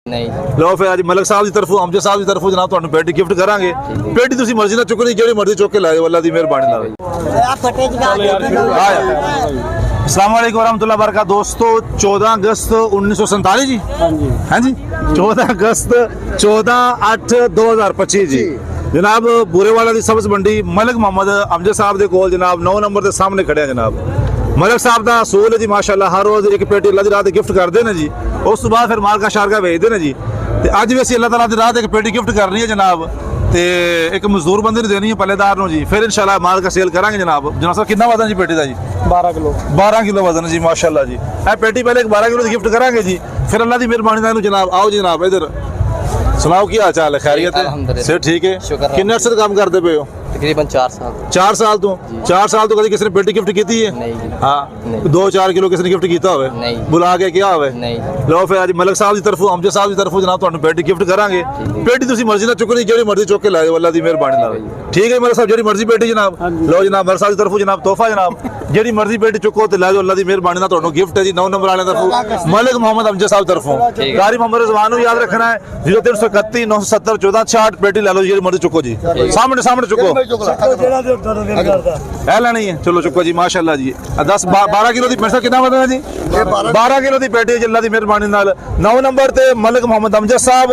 नहीं लो फिर आज मलिक साहब की तरफों अमजद साहब की तरफों जनाब तुहानू पेटी गिफ्ट करांगे। पेटी तुसी मर्जी नाल चुकनी जेड़ी मर्जी चुक के ला जाओ, अल्लाह दी मेहरबानी नाल। अस्सलाम वालेकुम रहमतुल्लाह बरकात। दोस्तों 14 अगस्त 1947 जी, हाँ जी 14 अगस्त 14/8/2025 जी जनाब बूरेवाला की सब्ज मंडी मलिक मोहम्मद अमजद साहब के कोल जनाब 9 नंबर के सामने खड़े हैं जनाब। मलिक साहब का असूल है जी माशाअल्लाह, हर रोज़ एक पेटी अल्लाह की राह गिफ्ट करते हैं जी, उस तो बाद फिर मार्का शारका भेजते हैं जी। तो अज भी असीं अल्लाह ताला की राह एक पेटी गिफ्ट करनी है जनाब, तो एक मजदूर बंदे ने देनी है पल्लेदार नूं जी, फिर इंशाल्लाह माल का सेल करांगे जनाब। जनाब साहब कितना वजन जी पेटी का जी? 12 किलो वजन जी माशाल्लाह जी। ए पेटी पहले एक 12 किलो की गिफ्ट करांगे जी, फिर अल्लाह की मेहरबानी नाल जनाब। आओ जी जनाब इधर सुनाओ की हाल चाल है? खैरियत है? सिर ठीक है? किन्ने अरसे काम करते पे हो? तकरीबन 4 साल। 4 साल तो 4 साल तो कभी किसी ने पेटी गिफ्ट की है? नहीं। हाँ 2-4 किलो किसी ने गिफ्ट किया होवे? नहीं। बुला के क्या होवे? नहीं। लो फिर आज मलिक साहब की तरफों अमजद साहब की तरफों जनाब तुहानू पेटी गिफ्ट करांगे। पेटी तुसी मर्जी नाल चुकनी जेड़ी मर्जी चुक के ला जाओ, अल्लाह दी मेहरबानी नाल। ठीक है मलिक साहब जेड़ी मर्जी पेटी जनाब लो जनाब। मलिक साहब की तरफों जनाब तोहफा जनाब, जेड़ी मर्जी पेटी चुको ते ला जाओ, अल्लाह दी मेहरबानी नाल तुहानू गिफ्ट है जी। 9 नंबर वाले तरफों मलिक मोहम्मद अमजद साहब तरफों। कारी मोहम्मद रिजवान नू याद रखना है 0331 970 1466 पेटी ला लो जेड़ी मर्जी चुको जी। सामने सामने चुको है लेनी है, चलो चुको जी माशाल्लाह जी। 10-12 किलो की मेरे साथ कितना वजन है जी? 12 किलो की पेटी अल्लाह की मेहरबानी नाल। 9 नंबर ते मलिक मोहम्मद अमजद साहब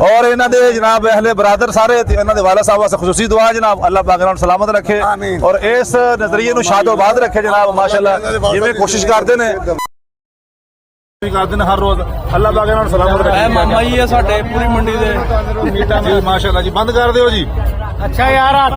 और इन्हां दे जनाब अहले बरादर सारे इन्हां दे वाला साहब वास्ते खुसूसी दुआ जनाब, अल्लाह पाक इन्हां नूं सलामत रखे और इस नजरिए नूं शादोबाद रखे जनाब माशाल्लाह। जिवें कोशिश करते ने हर रोज अल्लाह पाक इन्हां नूं सलामत रखे। मामा जी है साडे पूरी मंडी दे माशाल्लाह जी। बंद कर दिओ जी। अच्छा यार।